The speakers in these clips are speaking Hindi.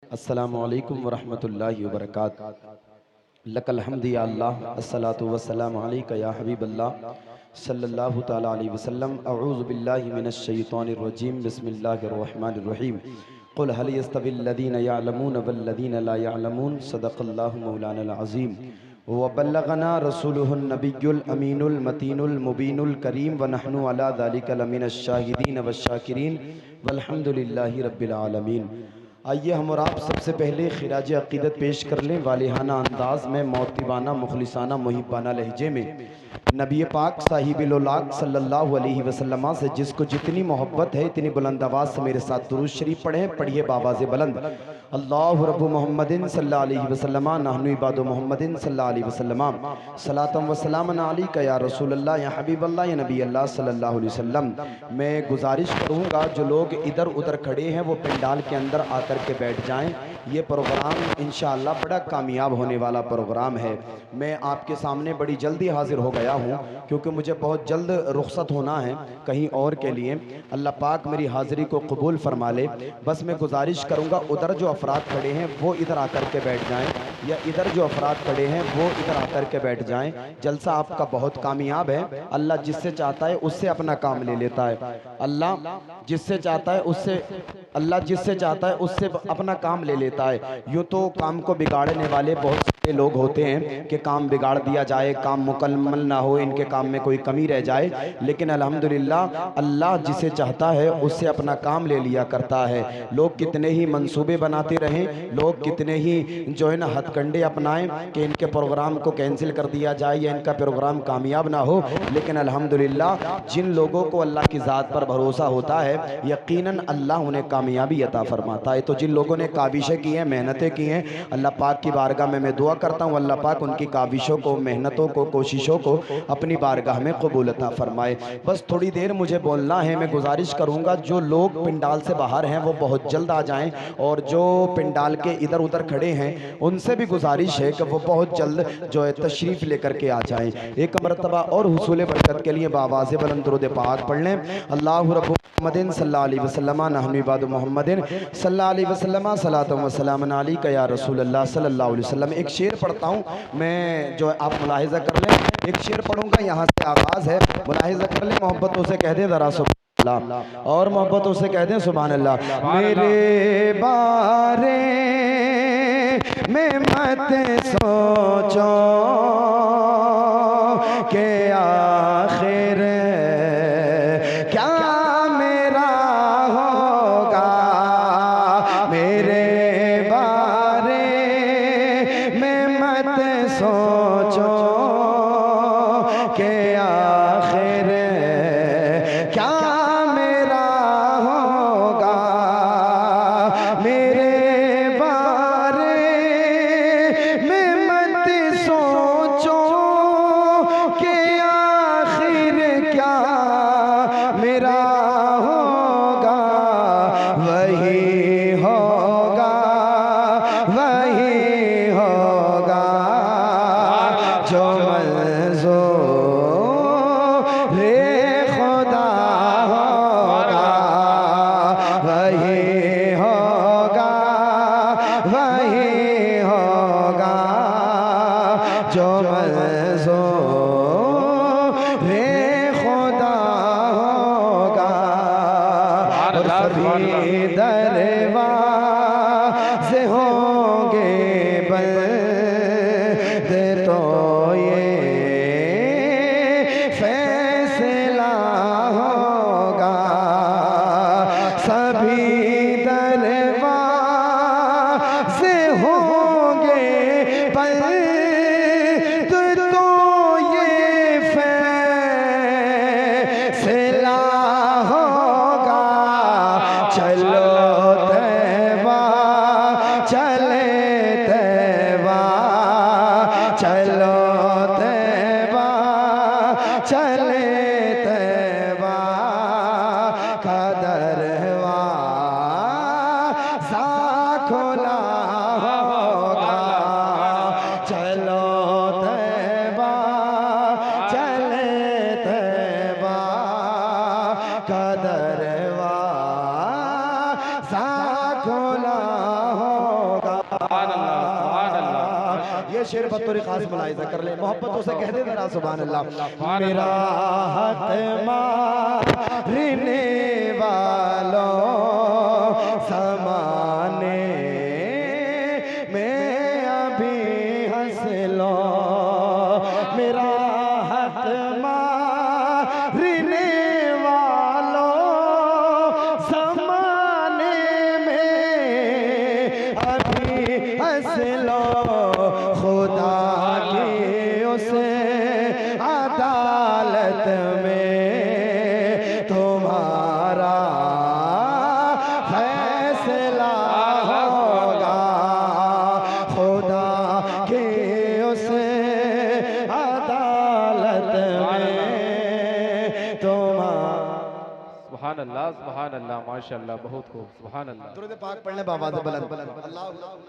अस्सलामु अलैकुम वरहमतुल्लाहि वबरकातुहू। लकल हम्दि या अल्लाह, अस्सलातु वस्सलामु अलैका या हबीबल्लाह सल्लल्लाहु तआला अलैहि वसल्लम। अऊज़ु बिल्लाहि मिनश शैतानिर रजीम, बिस्मिल्लाहिर रहमानिर रहीम। क़ुल हल यस्तविल लज़ीना यअलमून वल लज़ीना ला यअलमून, सदक़ल्लाहु मौलानाल अज़ीम। व बल्लगना रसूलुहुन नबियुल अमीनुल मतीनुल मुबीनुल करीम व नहनु अला ज़ालिका लमिनश शाहिदीन वश्शाकिरीन वल्हम्दुलिल्लाहि रब्बिल आलमीन। आइए हम और आप सबसे पहले खिराज अक़ीदत पेश कर लें वालिहाना अंदाज में, मोतिबाना मुखलिसाना मुहिब्बाना लहजे में। नबी पाक साहिबुल-उलाक़ सल्लल्लाहु अलैहि वसल्लम से जिसको जितनी मोहब्बत है, इतनी बुलंद आवाज़ से मेरे साथ दुरूद शरीफ पढ़ें। पढ़िए बावाज़ बुलंद। अल्लाहु रब्बु मुहम्मदिन सल्लल्लाहु अलैहि वसल्लम, नहनु इबादु मुहम्मदिन सल्लल्लाहु अलैहि वसल्लम। सलातम व सलामन अलैका या रसूलल्लाह या हबीबल्लाह या नबी अल्लाह सल्लल्लाहु अलैहि वसल्लम। मैं गुजारिश करूँगा जो लोग इधर उधर खड़े हैं वो पंडाल के अंदर आकर के बैठ जाएं। ये प्रोग्राम इंशाअल्लाह बड़ा कामयाब होने वाला प्रोग्राम है। मैं आपके सामने बड़ी जल्दी हाजिर हो गया हूँ क्योंकि मुझे बहुत जल्द रुखसत होना है कहीं और के लिए। अल्लाह पाक मेरी हाज़िरी को कबूल फरमा ले। बस मैं गुजारिश करूँगा उधर जो अफराद खड़े हैं वो इधर आकर के बैठ जाएं, या इधर जो अफराद खड़े हैं वो इधर आकर के बैठ जाएं। जलसा आपका बहुत कामयाब है। अल्लाह जिससे चाहता है उससे अपना काम ले लेता है। अल्लाह जिससे चाहता है उससे अपना काम ले लेता है। यूँ तो काम को बिगाड़ने वाले बहुत सारे लोग होते हैं कि काम बिगाड़ दिया जाए, काम मुकम्मल ना हो, इनके काम में कोई कमी रह जाए। लेकिन अल्हम्दुलिल्लाह अल्लाह जिसे चाहता है उससे अपना काम ले लिया करता है। लोग कितने ही मंसूबे बनाते रहें, लोग कितने ही जो है ना हथकंडे अपनाएं कि इनके प्रोग्राम को कैंसिल कर दिया जाए या इनका प्रोग्राम कामयाब ना हो, लेकिन अल्हम्दुलिल्लाह जिन लोगों को अल्लाह की ज़ात पर भरोसा होता है यकीनन अल्लाह उन्हें कामयाबी अता फरमाता है। तो जिन लोगों ने काबिशें की हैं, मेहनतें की हैं, अल्लाह पाक की बारगाह में मैं दुआ करता हूँ अल्लाह पाक उनकी काबिशों को, मेहनतों को, कोशिशों को अपनी बारगाह में कबूल अता फरमाए। बस थोड़ी देर मुझे बोलना है। मैं गुजारिश करूँगा जो लोग पिंडाल से बाहर हैं वो बहुत जल्द आ जाएं, और जो पिंडाल के इधर उधर खड़े हैं उनसे भी गुजारिश है कि वो बहुत जल्द जो है तशरीफ़ लेकर के आ जाएं। एक मरतबा और हुसूल बरकत के लिए बावाज़ बुलंद दुरूद पाक पढ़ लें। अल्लाहु रब्बु मुहम्मदिन सल्लल्लाहु अलैहि वसल्लम, नहनु इबादु मुहम्मदिन सल्लल्लाहु अलैहि वसल्लम, सलातम व सलामन अलैका या रसूलल्लाह सल्लल्लाहु अलैहि वसल्लम। एक शेर पढ़ता हूँ मैं, जो आप मुलाहिज़ा कर लें। एक शेर पढ़ूंगा, यहाँ से आगाज़ है, मुलाहिज़ा कर लें। मोहब्बतों से कह दें ज़रा सुभान अल्लाह, और मोहब्बतों से कह दें सुभान अल्लाह। मेरे बारे में मत सोचो कि आखिर क्या मेरा होगा। मेरे बारे में मत सोचो कि आखिर क्या मेरा होगा। मेरे बारे में मत सोचो कि आखिर क्या मेरा होगा। वही होगा, वही होगा जो मंज़ूर खुदा होगा। वही होगा, वही होगा जो मंज़ूर खुदा होगा। और सभी दरवाज़े होंगे बंद, तो ये फैसला होगा। सभी दरवाज़े होंगे बंद, तो ये फैसला होगा। चलो तैबा चले, तैबा चलो, तैबा चले, तैबा का दरवाज़ा खुला होगा। चलो तैबा चले, तैबा का दरवाज़ा खुला होगा। ये शेर बतौर खास मुलाहिजा कर ले, मोहब्बतों से कह दे जरा सुभान अल्लाह। मेरा हाथ मारने वालों समाने में अभी हंस लो, मेरा हाथ मारने वालों समाने में अभी हंस लो, खुदा की उस अदालत में तुम्हारा फैसला होगा, खुदा की उस अदालत में तुम्हारा। सुभान अल्लाह, सुभान अल्लाह, माशाअल्लाह, बहुत खूब, सुभान अल्लाह। दुरूद पाक पढ़ने बाबा से बुलंद अल्लाह माशाअल्लाह।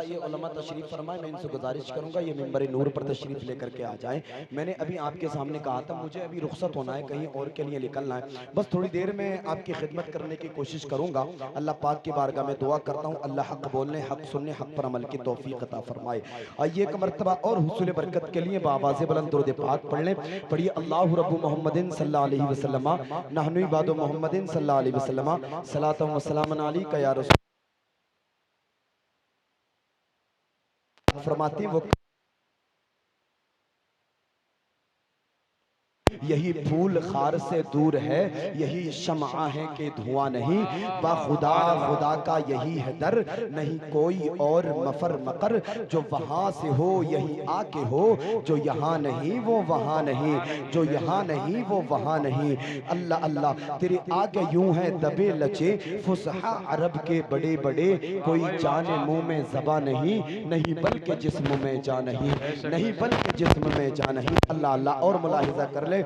ये उलमा तशरीफ फरमाए, मैं इनसे गुजारिश करूंगा ये मिंबर नूर पर तशरीफ लेकर के आ जाएं। मैंने अभी आपके सामने कहा था मुझे अभी रुखसत होना है, कहीं और के लिए निकलना है, बस थोड़ी देर में आपकी खिदमत करने की कोशिश करूंगा। अल्लाह पाक की बारगाह में दुआ करता हूँ, अल्लाह हक बोलने, हक सुनने, हक पर अमल की तौफीक अता फरमाए। आइए एक मरतबा और हुसूल बरकत के लिए बाबा से बुलंद दुरूद पाक पढ़ लें। पढ़िए अल्लाहु रब्बु मुहम्मदिन सल्लल्लाहु अलैहि वसल्लम नहनु इबादु मुहम्मदिन सल्लल्लाहु अलैहि वसल्लम सलातु व सलामुन अलैका या रसूल। फरमाती वो यही फूल खार से दूर है, यही शमआ है कि धुआं नहीं, खुदा खुदा का यही है दर, नहीं कोई और मफर मकर, जो वहां से हो यही आके हो, जो यहाँ नहीं वो वहां नहीं, जो यहाँ नहीं वो वहां नहीं। अल्लाह अल्लाह तेरे आगे यूं है दबे लचे फुसहा अरब के बड़े बड़े, कोई जाने मुंह में ज़बा नहीं, नहीं बल्कि जिस्म में जा नहीं, नहीं बल्कि जिस्म में जा नहीं। अल्लाह अल्लाह और मुलाहिजा कर ले,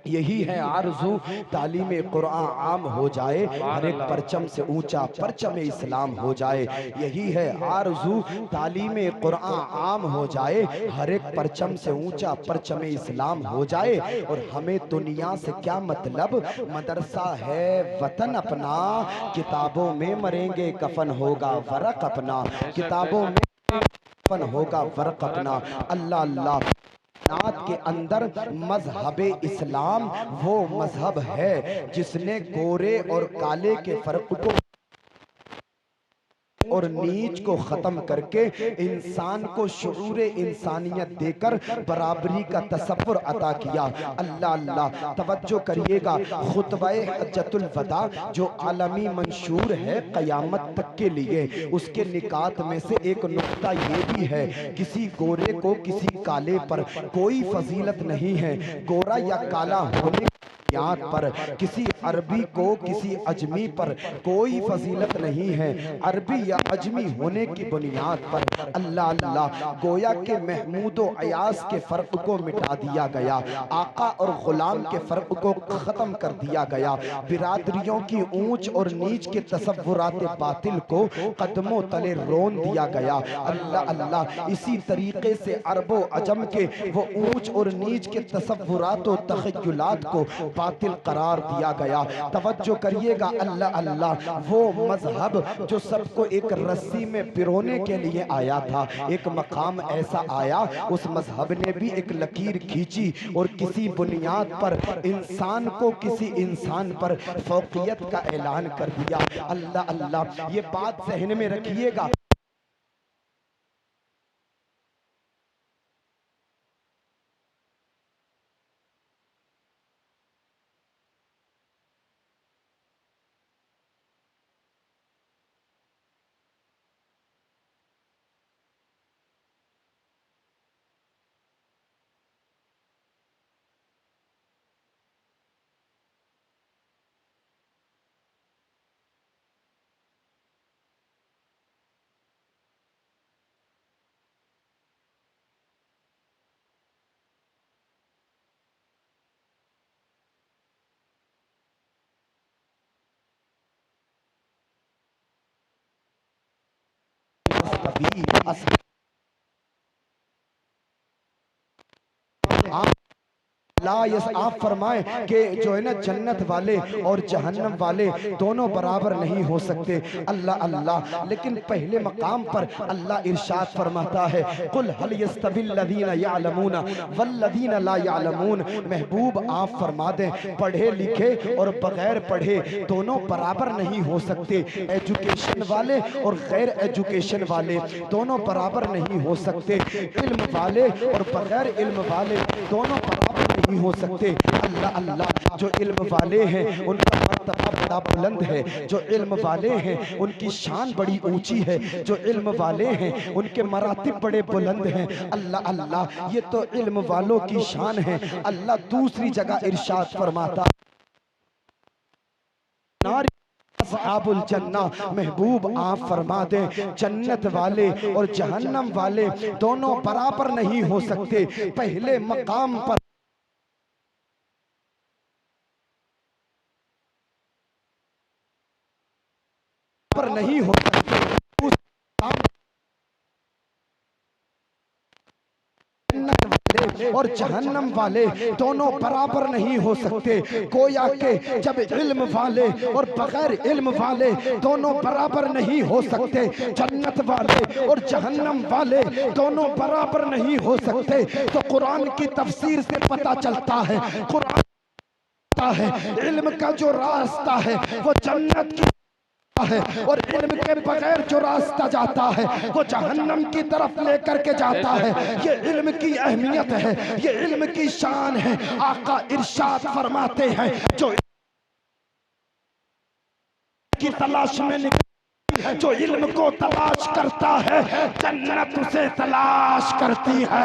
यही है आरज़ू तालीम कुरान आम हो जाए, हर एक परचम से ऊंचा परचम इस्लाम हो जाए। यही है आरज़ू तालीम कुरान आम हो जाए, हर एक परचम से ऊंचा परचम इस्लाम हो जाए। और हमें दुनिया से क्या मतलब, मदरसा है वतन अपना, किताबों में मरेंगे कफन होगा वरक अपना, किताबों में कफन होगा वरक अपना। अल्लाह अल्लाह नात के अंदर मजहब इस्लाम वो मजहब है जिसने गोरे और काले के फर्क को और नीच को खत्म करके इंसान को शुऊर इंसानियत देकर बराबरी का तसव्वुर अता किया। अल्लाह अल्लाह तवज्जो करिएगा, खुतबा हज्जतुल वदा जो आलमी मंशूर है क़यामत तक के लिए, उसके निकात में से एक नुक्ता ये भी है, किसी गोरे को किसी काले पर कोई फजीलत नहीं है, गोरा या काला होने पर, किसी अरबी को किसी अजमी पर कोई फजीलत नहीं है, अरबी या अजमी होने की बुनियाद पर। अल्लाह अल्लाह गोया के महमूद व अयास के फर्क को मिटा दिया गया, आका और गुलाम के फर्क को खत्म कर दिया गया, बिरादरियों की ऊंच और नीच के तसव्वुरात बातिल को कदमों तले रोन दिया गया। अल्लाह अल्लाह इसी तरीके से अरबो अजम के वो ऊंच और नीच के तसव्वुरात व तखय्युलात को बातिल करार दिया गया। तवज्जो करिएगा, अल्लाह अल्लाह वो मजहब जो सबको एक रस्सी में पिरोने के लिए आया था, एक मकाम ऐसा आया उस मजहब ने भी एक लकीर खींची और किसी बुनियाद पर इंसान को किसी इंसान पर फौकियत का ऐलान कर दिया। अल्लाह अल्लाह ये बात ज़हन में रखिएगा। आप फरमाएं कि जो है ना जन्नत वाले और जहन्नम वाले दोनों बराबर नहीं हो सकते। अल्लाह अल्लाह, लेकिन पहले मकाम पर अल्लाह इरशाद फरमाता है कुल हल यस्तविल लदीना यअलमून वल्लदीना ला यअलमून। महबूब आप फरमा दें पढ़े लिखे और बगैर पढ़े दोनों बराबर नहीं हो सकते। एजुकेशन वाले और गैर एजुकेशन वाले दोनों बराबर नहीं हो सकते। इल्म वाले और बगैर इल्म वाले दोनों बराबर नहीं हो सकते। अल्लाह अल्लाह, जो इल्म वाले हैं उनका मर्तबा बड़ा बुलंद है, जो इल्म वाले हैं उनकी शान बड़ी ऊंची है, जो इल्म वाले हैं उनके मरातिब बड़े बुलंद हैं। अल्लाह अल्लाह, ये तो इल्म वालों की शान है। अल्लाह दूसरी जगह इरशाद फरमाता असहाबुल जन्ना, महबूब आप फरमा दें जन्नत वाले और जहन्नम वाले दोनों बराबर नहीं हो सकते। पहले मकाम पर नहीं हो सकते, जन्नत वाले और जहन्नम वाले दोनों बराबर नहीं हो सकते। गोया के जब इल्म वाले और बगैर इल्म वाले दोनों बराबर नहीं हो सकते, जन्नत वाले और जहन्नम वाले दोनों बराबर नहीं हो सकते, तो कुरान की तफसीर से पता चलता है, कुरान है इल्म का जो रास्ता है वो जन्नत की है और इल्म के बगैर जो रास्ता जाता है वो जहन्नम की तरफ लेकर के जाता है। ये इल्म की अहमियत है, ये इल्म की शान है। आका इरशाद फरमाते हैं जो की तलाश में निकल, जो इल्म को तलाश करता है जन्नत उसे तलाश करती है।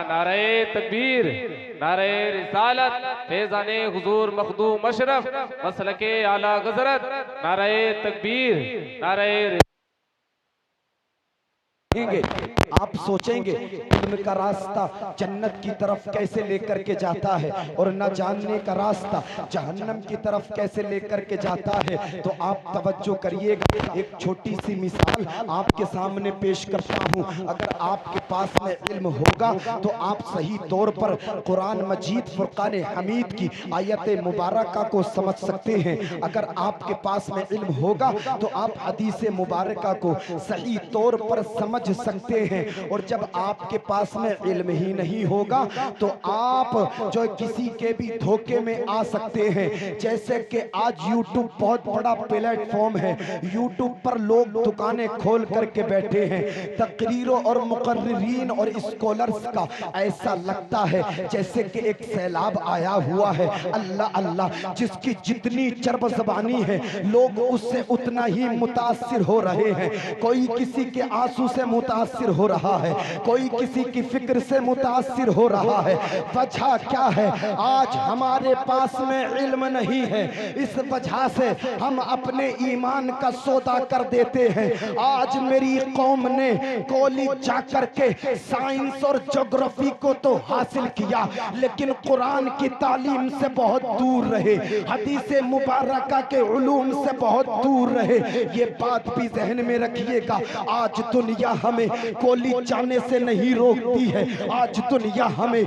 नारे तकबीर, नारे रिसालत, फैज़ाने हुजूर मखदूम अशरफ, मसलके आला गजरत, नारे तकबीर, नारे। आप सोचेंगे इल्म का रास्ता जन्नत की तरफ कैसे लेकर के जाता है और न जानने का रास्ता जहन्नम की तरफ कैसे लेकर के जाता है, तो आप तवज्जो करिएगा। एक छोटी सी मिसाल आपके सामने पेश करता हूँ। अगर आपके पास में इल्म होगा तो आप सही तौर पर कुरान मजीद फुरकान हमीद की आयत मुबारका को समझ सकते हैं। अगर आपके पास में इल्म होगा तो आप हदीस मुबारका को सही तौर पर समझ सकते हैं। और जब आपके पास में इल्म ही नहीं होगा तो आप जो किसी के भी धोखे में आ सकते हैं। जैसे कि आज यूट्यूब बहुत बड़ा प्लेटफॉर्म है, यूट्यूब पर लोग दुकानें खोल करके बैठे हैं। तकरीरों और मुकर्रिरीन और स्कॉलर्स का ऐसा लगता है जैसे कि एक सैलाब आया हुआ है। अल्लाह अल्लाह, जिसकी जितनी चरब ज़बानी है लोग उससे उतना ही मुतासिर हो रहे हैं। कोई किसी के आंसू से मुतासिर हो रहा है, कोई किसी की फिक्र से मुतासिर हो रहा है। वजह क्या है? आज हमारे पास में इल्म नहीं है, इस वजह से हम अपने ईमान का सौदा कर देते हैं। आज मेरी कौम ने कॉलेज जाकर के साइंस और ज्योग्राफी को तो हासिल किया, लेकिन कुरान की तालीम से बहुत दूर रहे, हदीस मुबारका के उलूम से बहुत दूर रहे। ये बात भी जहन में रखिएगा। आज दुनिया हमें कॉलेज जाने से नहीं रोकती है, आज दुनिया हमें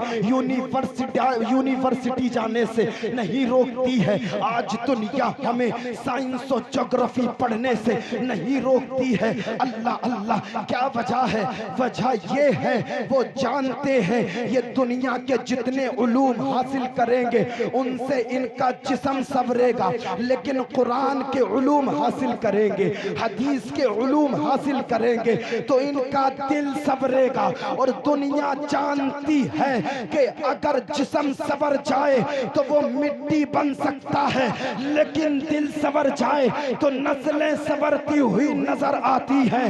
यूनिवर्सिटी जाने से नहीं रोकती है, आज दुनिया हमें साइंस और ज्योग्राफी पढ़ने से नहीं रोकती है। अल्लाह अल्लाह, क्या वजह है? वजह ये है वो जानते हैं ये दुनिया के जितने उलूम हासिल करेंगे उनसे इनका जिस्म संवरेगा, लेकिन कुरान के उलूम हासिल करेंगे, हदीस के उलूम हासिल करेंगे तो इनका दिल संवरेगा। और दुनिया जानती है कि अगर जिस्म संवर जाए तो वो मिट्टी बन सकता है, लेकिन दिल संवर जाए तो नस्लें संवरती हुई नजर आती हैं,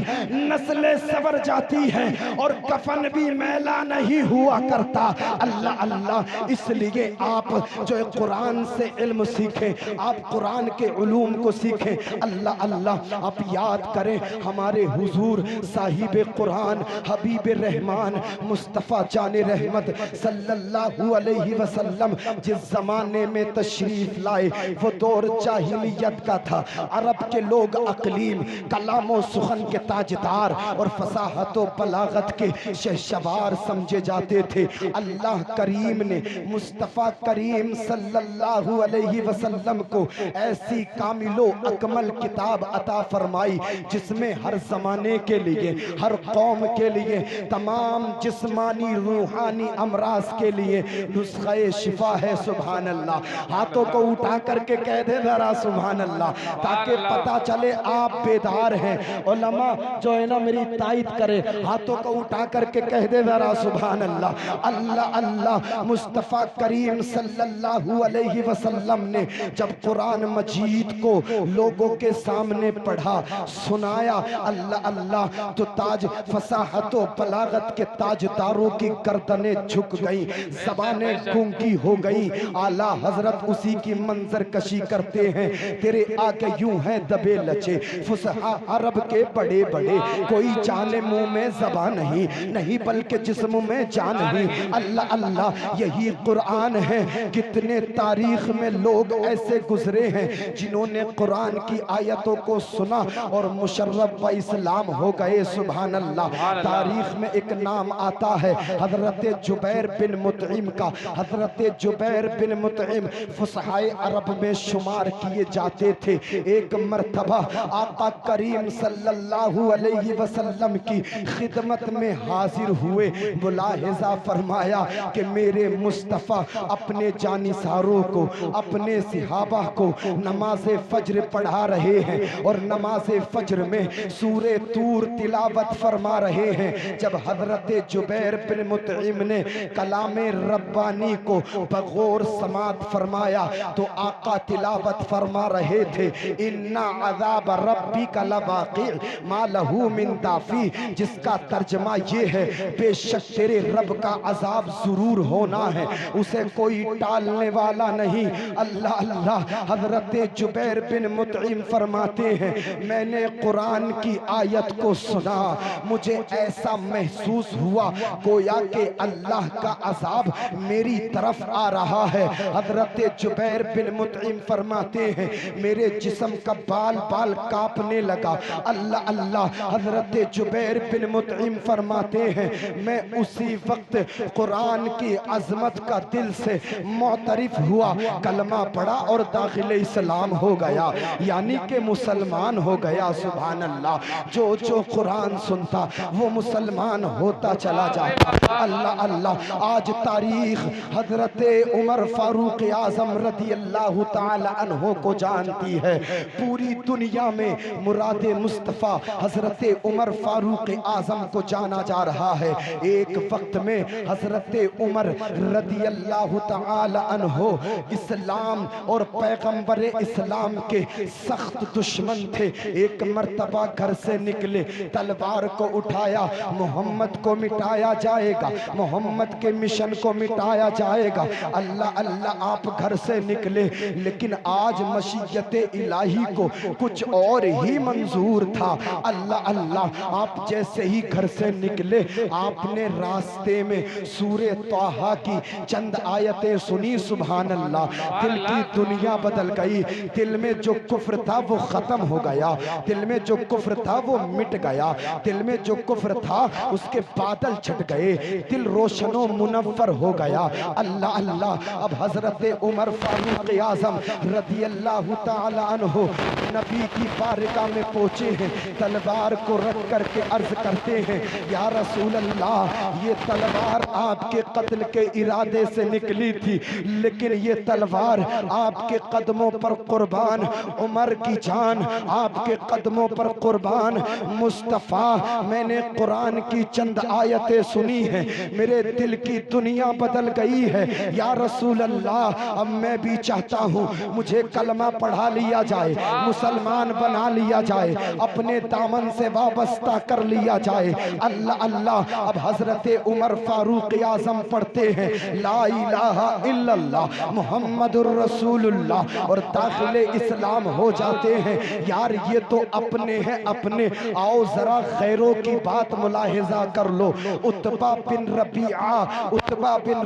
नस्लें संवर जाती हैं और कफन भी मैला नहीं हुआ करता। अल्लाह अल्लाह, इसलिए आप जो कुरान से इल्म सीखें, आप कुरान के उलूम को सीखें। अल्लाह अल्लाह, आप याद करें हमारे हुजूर साहिब साहिब कुरान हबीब रहमान मुस्तफ़ा जाने रहमत सल्लल्लाहु अलैहि वसल्लम जिस जमाने में तशरीफ लाए वो दौर जाहिलियत का था। अरब के लोग अकलीम कलामो सुखन के ताजदार और फसाहत व बलागत के शहसवार समझे जाते थे। अल्लाह करीम ने मुस्तफ़ा करीम सल्लल्लाहु अलैहि वसल्लम को ऐसी कामिलो अकमल किताब अता फरमाई जिसमें हर जमाने के लिए, हर कौम के लिए, तमाम जिस्मानी रूहानी अमराज के लिए नुस्खे शिफा है। सुभान अल्लाह। हाथों को उठा करके कह दे जरा सुभान अल्लाह, ताकि पता चले आप बेदार हैं। उलमा जो है ना मेरी तायद करे, हाथों को उठा करके कह दे जरा सुभान अल्लाह। अल्लाह अल्लाह। मुस्तफ़ा करीम सल्लल्लाहु अलैहि वसल्लम ने जब कुरान मजीद को लोगों के सामने पढ़ा सुनाया अल्लाह अल्लाह, तो ताज फसाहत व बलागत के ताजदारों की गर्दनें झुक गई, ज़बानें गूंगी हो गई। आला हजरत उसी की मंजर कशी करते हैं। तेरे आगे यूं है दबे लचे फुसहा अरब के बड़े बड़े, कोई जाने मुंह में ज़बान नहीं, नहीं बल्कि जिस्म में जान नहीं। अल्लाह अल्लाह। यही कुरान है। कितने तारीख में लोग ऐसे गुजरे हैं जिन्होंने कुरान की आयतों को सुना और मुशर्रफ व इस्लाम हो गए। सुभान अल्लाह। तारीख में एक नाम आता है हजरत जुबैर बिन मुतइम का। हजरत जुबैर बिन मुतइम फुसहाए अरब में शुमार किए जाते थे। एक मर्तबा आका करीम सल्लल्लाहु अलैहि वसल्लम की खिदमत में हाजिर हुए। मुलाहिजा फरमाया कि मेरे मुस्तफ़ा अपने जानिसारों को, अपने सिहाबा को नमाज फज्र पढ़ा रहे हैं और नमाज फज्र में सूरे तूर तिलावत फरमा रहे हैं। जब हजरत जुबैर बिन मुतइम ने कलामे रब्बानी को बगौर समात फरमाया तो आका तिलावत फरमा रहे थे, इन्ना अज़ाब रब्बिका लवाक़ि मा लहू मिन दाफ़ी, जिसका तर्जमा ये है बेशक तेरे रब का अजाब जरूर होना है, उसे कोई टालने वाला नहीं। अल्लाह अल्लाह। हजरत जुबैर बिन मुतइम फरमाते हैं मैंने कुरान की आयत को सुना, मुझे ऐसा महसूस हुआ गोया कि अल्लाह का अजाब मेरी तरफ आ रहा है। हजरत जुबैर बिन मुतइम फरमाते हैं मेरे जिस्म का बाल बाल कांपने लगा। अल्लाह अल्लाह। हजरत जुबैर बिन मुतइम फरमाते हैं मैं उसी वक्त कुरान की अजमत का दिल से मोतरिफ हुआ, कलमा पढ़ा और दाखिल इस्लाम हो गया, यानी कि मुसलमान हो गया। सुभान अल्लाह। जो कुरान सुनता वो मुसलमान होता चला जाता। अल्लाह अल्लाह। आज तारीख हजरत उमर फारूक आजम रदी अल्लाह ताला अन्हो को जानती है। पूरी दुनिया में मुराद मुस्तफ़ा हजरत उमर फारूक आजम को जाना जा रहा है। एक वक्त में हजरत उमर रदी अल्लाह ताला अन्हो इस्लाम और पैगंबर इस्लाम के सख्त दुश्मन थे। एक मर्तबा घर से निकले, तलवार को उठाया, मोहम्मद को मिटाया जाएगा, मोहम्मद के मिशन को मिटाया जाएगा। अल्लाह अल्लाह। आप घर से निकले, लेकिन आज मशीयत इलाही को कुछ और ही मंजूर था। अल्लाह अल्लाह। आप जैसे ही घर से निकले आपने रास्ते में सूरे तौहा की चंद आयतें सुनी। सुभान अल्लाह। दिल की दुनिया बदल गई। दिल में जो कुफ्र था वो खत्म हो गया, दिल में जो कुफ्र था वो मिट गया, दिल में जो कुफ्र था उसके बादल छट गए, दिल रोशनो मुनव्वर हो गया। अल्लाह अल्लाह। अब हजरत उमर फारूक आजम रदी अल्लाह ताला अन्हो नबी की बारगाह में पहुंचे हैं, तलवार को रख करके अर्ज करते हैं या रसूल अल्लाह ये तलवार आपके कत्ल के इरादे से निकली थी, लेकिन ये तलवार आपके कदमों पर कुर्बान, उमर की जान आपके कदमों पर कुर्बान। मुस्तफ़ा मैंने कुरान की चंद आयतें सुनी हैं, मेरे दिल की दुनिया बदल गई है या रसूल अल्लाह। अब मैं भी चाहता हूँ मुझे कलमा पढ़ा लिया जाए, मुसलमान बना लिया जाए, अपने दामन से वाबस्ता कर लिया जाए। अल्लाह अल्लाह। अब हजरत उमर फारूक आजम पढ़ते हैं ला इलाहा इल्लल्लाह मुहम्मदुर रसूलुल्लाह और दाखिले इस्लाम हो जाते हैं। यार ये तो अपने हैं अपने, आओ जरा गैरों की बात मुलाहिजा कर लो। उत्बा बिन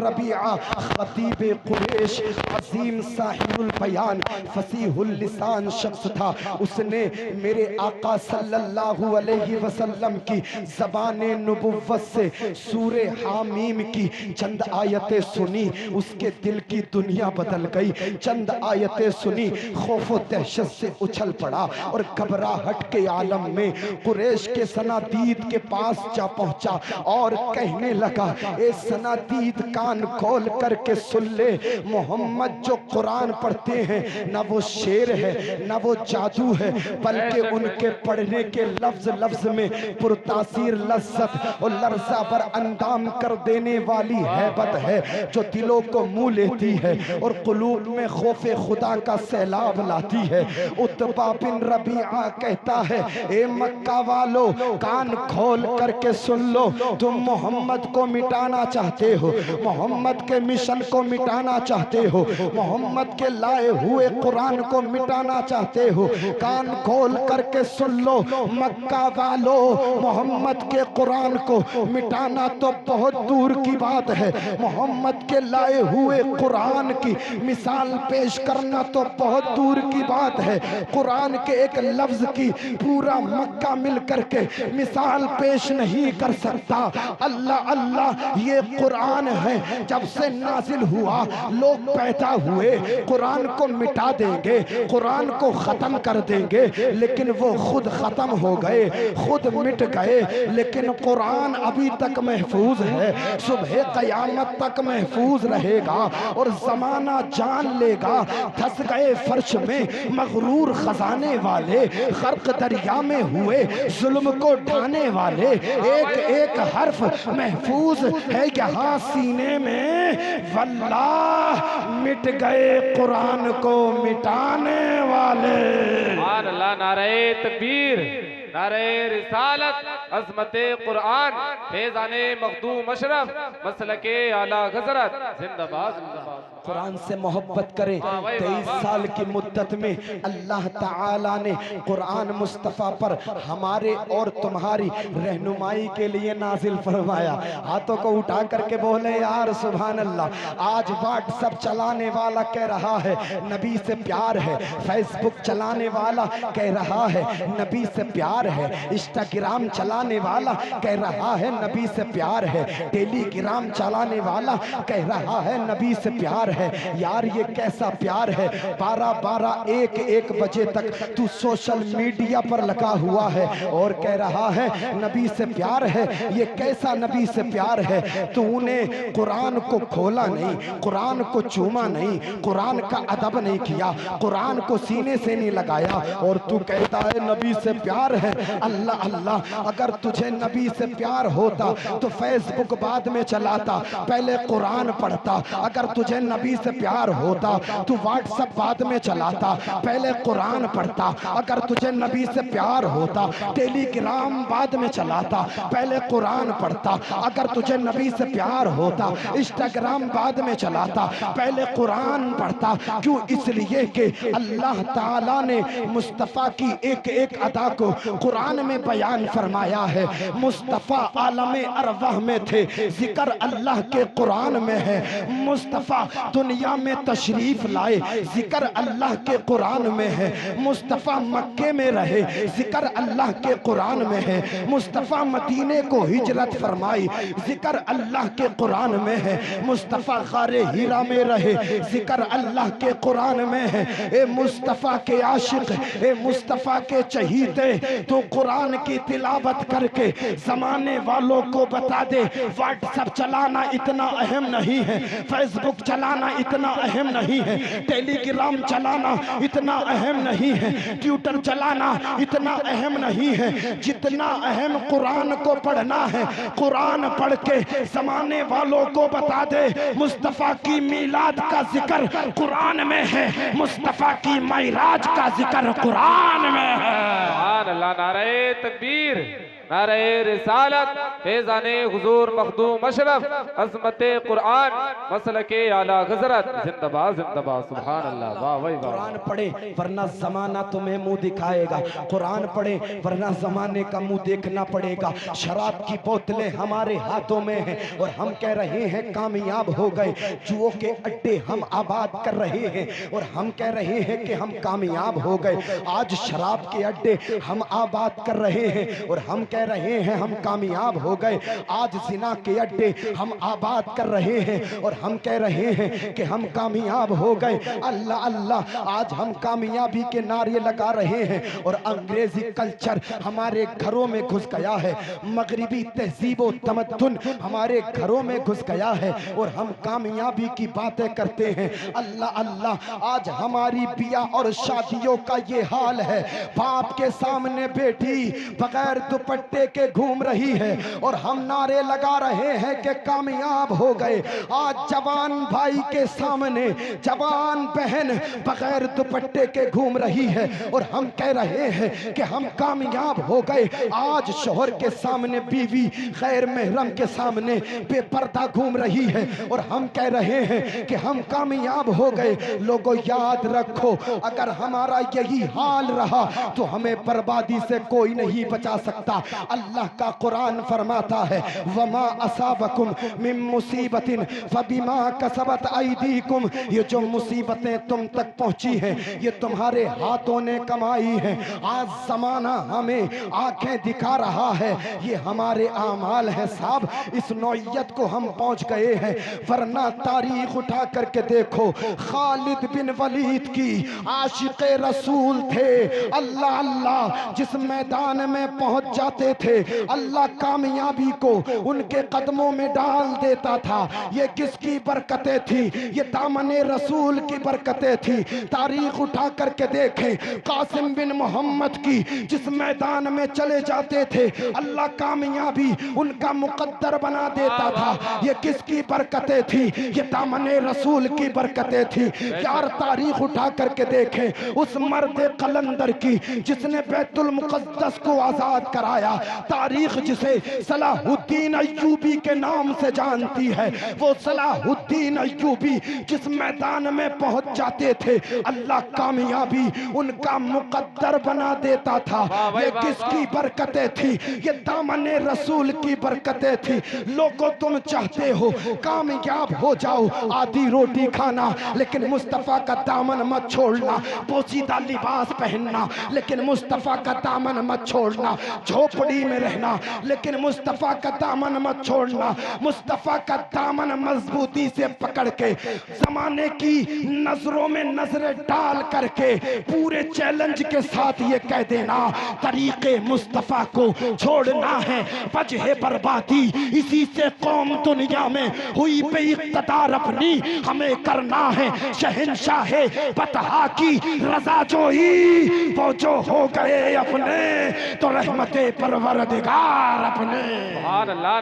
रबीआ खतीब कुरैश, अजीम साहिबुल बयान, फसीहुल लिसान शख्स था। उसने मेरे आका सल्लल्लाहु अलैहि वसल्लम की ज़बाने नबुव्वत से सूरे हामीम की चंद आयतें सुनी, उसके दिल की दुनिया बदल गई। चंद आयतें सुनी, खौफो दहशत से उछल पड़ा और घबराहट के आलम में कुरैश के सनातीद के पास जा पहुंचा और कहने लगा, ए सनातीद कान खोल करके सुन ले, मोहम्मद जो कुरान पढ़ते हैं ना वो शेर है ना वो जादू है, बल्कि उनके पढ़ने के लफ्ज लफ्ज में पुरतासीर लज्जत और लर्जा पर अंदाम कर देने वाली हैबत है जो दिलों को मुँह लेती है और कुलूब में खौफे खुदा का सैलाब लाती है। उत्बा बिन रबीआ कहता है, ए मक्का वालों कान खोल करके सुन लो, तुम मोहम्मद को मिटाना चाहते हो, मोहम्मद के मिशन को मिटाना चाहते हो, मोहम्मद के लाए हुए कुरान को मिटाना चाहते हो। कान खोल करके सुन लो मक्का वालों, मोहम्मद के कुरान को मिटाना तो बहुत दूर की बात है, मोहम्मद के लाए हुए कुरान की मिसाल पेश करना तो बहुत दूर की बात है। कुरान के एक लफ्ज की पूरा मक्का मिल करके मिसाल पेश नहीं कर सकता। अल्लाह अल्लाह ये कुरान है, जब से नाजिल हुआ लोग पैदा हुए कुरान को मिटा देंगे, कुरान को खत्म कर देंगे, लेकिन वो खुद खत्म हो गए, खुद मिट गए, लेकिन कुरान अभी तक महफूज है, सुबह कयामत तक महफूज रहेगा और जमाना जान लेगा। धस गए फर्श में मगरूर खजाने वाले, खर्क दरिया में हुए जुल्म को ढाने वाले, एक एक हर्फ महफूज है यहाँ सीने में। वल्लाह मिट गए कुरान को मिटाने वाले। नारे तकबीर, नारे रिसालत, अज़मते कुरान, फैज़ाने मखदूम अशरफ, मसलके आला हज़रत, जिंदाबाद जिंदाबाद। कुरान से मोहब्बत करें। 23 साल की मुद्दत में अल्लाह ताला ने कुरान मुस्तफ़ा पर हमारे और तुम्हारी रहनुमाई के लिए नाजिल फरमाया। हाथों को उठा करके बोले यार सुभान अल्लाह। आज व्हाट्सएप चलाने वाला कह रहा है नबी से प्यार है, फेसबुक चलाने वाला कह रहा है नबी से प्यार है, इंस्टाग्राम चलाने वाला कह रहा है नबी से प्यार है, टेलीग्राम चलाने वाला कह रहा है नबी से प्यार है। यार ये कैसा प्यार है? 12-12 1-1 बजे तक तू सोशल मीडिया पर लगा हुआ है और कह रहा है नबी से प्यार है। ये कैसा नबी से प्यार है? तूने कुरान को खोला नहीं, कुरान को चूमा नहीं, कुरान का अदब नहीं किया, कुरान को सीने से नहीं लगाया और तू कहता है नबी से प्यार है। अल्लाह अल्लाह, अगर तुझे नबी से प्यार होता तो फेसबुक बाद में चलाता, पहले कुरान पढ़ता। अगर तुझे नबी से प्यार होता तो व्हाट्सएप बाद में चलाता, पहले कुरान पढ़ता। अगर तुझे नबी से प्यार होता टेलीग्राम बाद में चलाता, पहले कुरान पढ़ता। अगर तुझे नबी से प्यार होता इंस्टाग्राम बाद में चलाता, पहले कुरान पढ़ता। क्यों? इसलिए कि अल्लाह ताला ने मुस्तफ़ा की एक एक अदा को कुरान में बयान फरमाया है। मुस्तफ़ा आलमे अरवाह में थे, जिक्र अल्लाह के कुरान में है। मुस्तफ़ा दुनिया में तशरीफ लाए, जिक्र अल्लाह के कुरान में है। मुस्तफ़ा मक्के में रहे, जिक्र अल्लाह के कुरान में है। मुस्तफ़ा मदीने को हिजरत फरमाई, जिक्र अल्लाह के कुरान में है। मुस्तफ़ा गारे हीरा में रहे, जिक्र अल्लाह के कुरान में है। ए मुस्तफ़ा के आशिक, ए मुस्तफ़ा के चहीते, तो कुरान की तिलावत करके जमाने वालों को बता दे व्हाट्सएप चलाना इतना अहम नहीं है, फेसबुक चलाना इतना अहम नहीं है, टेलीग्राम चलाना इतना अहम नहीं है, ट्विटर चलाना इतना अहम नहीं है, जितना अहम कुरान को पढ़ना है। कुरान पढ़ के जमाने वालों को बता दे मुस्तफ़ा की मीलाद का जिक्र कुरान में है, मुस्तफ़ा की मायराज का जिक्र कुरान में है। अल्लाह, नारे तकबीर, नारे रिसालत, फैज़ाने हुजूर मखदूम अशरफ, अज़मते कुरान, मसलके आला हज़रत, जिंदाबाद जिंदाबाद। सुभान अल्लाह, वाह भाई वाह। कुरान पढ़े वरना जमाना तुम्हें मुंह दिखाएगा, कुरान पढ़े वरना जमाने का मुंह देखना पड़ेगा। शराब की बोतलें हमारे हाथों में हैं और हम कह रहे हैं कामयाब हो गए। जुओं के अड्डे हम आबाद कर रहे हैं और हम कह रहे हैं कि हम कामयाब हो गए। आज शराब के अड्डे हम आबाद कर रहे हैं और हम कह रहे हैं हम कामयाब हो गए। आज जिना के अड्डे हम आबाद कर रहे हैं और हम कह रहे हैं कि हम कामयाब हो गए। अल्लाह अल्लाह, आज हम कामयाबी के नारे लगा रहे हैं और अंग्रेजी कल्चर हमारे घरों में घुस गया है, मगरिबी तहजीब व तमद्दुन हमारे घरों में घुस गया है और हम कामयाबी की बातें करते हैं। अल्लाह अल्लाह, आज हमारी बियाह और शादियों का ये हाल है। बाप के सामने बेटी बगैर दुपट्टे के घूम रही है और हम नारे लगा रहे हैं कि कामयाब हो गए। आज जवान भाई के सामने जवान बहन बगैर दुपट्टे के घूम रही है और हम कह रहे हैं कि हम कामयाब हो गए। आज शोहर के सामने बीवी गैर महरम के सामने बेपर्दा घूम रही है और हम कह रहे हैं कि हम कामयाब हो गए। लोगों याद रखो, अगर हमारा यही हाल रहा तो हमें बर्बादी से कोई नहीं बचा सकता। अल्लाह का कुरान फरमाता है, वमा असाबकुम मिन मुसीबतिन फबिमा कसबत ऐदीकुम, ये जो मुसीबतें तुम तक पहुंची हैं ये तुम्हारे हाथों ने कमाई हैं। आज जमाना हमें आंखें दिखा रहा है, ये हमारे आमाल हैं साहब। इस नौयत को हम पहुंच गए हैं, वरना तारीख उठा करके देखो, खालिद बिन वलीद की आशिक़ रसूल थे। अल्लाह अल्लाह, जिस मैदान में पहुंच जाते थे अल्लाह कामयाबी को उनके कदमों में डाल देता था। ये किसकी बरकतें थी? ये दामने रसूल की बरकतें थी। तारीख उठा करके देखें, कासिम बिन मोहम्मद की जिस मैदान में चले जाते थे अल्लाह कामयाबी उनका मुकद्दर बना देता था। ये किसकी बरकतें थी? ये दामने रसूल की बरकतें थी। यार तारीख उठा करके देखें उस मर्द कलंदर की जिसने बैतुल मुक़द्दस को आजाद कराया। तारीख जिसे सलाहुद्दीन अय्यूबी के नाम से जानती है, वो सलाहुद्दीन अय्यूबी जिस मैदान में पहुंच जाते थे अल्लाह कामयाबी उनका मुकद्दर बना देता था। ये किसकी बरकतें थी? ये दामने रसूल की बरकतें थी। लोगों तुम चाहते हो कामयाब हो जाओ, आधी रोटी खाना लेकिन मुस्तफ़ा का दामन मत छोड़ना, पोशीदा लिबास पहनना लेकिन मुस्तफ़ा का दामन मत छोड़ना, झोपड़ी में रहना लेकिन मुस्तफ़ा का दामन मत छोड़ना। मुस्तफ़ा का दामन मजबूती से पकड़ के जमाने की नजरों में नजरें डाल करके पूरे चैलेंज के साथ ये कह देना, तरीके मुस्तफ़ा को छोड़ना है वजह बर्बादी, इसी से कौम दुनिया में हुई बेइक़्तिदार अपनी, हमें करना है शहंशाहे बतहा की रज़ा जोई। वो जो हो गए अपने तो रहमते परवरदिगार अपने। सुभान अल्लाह।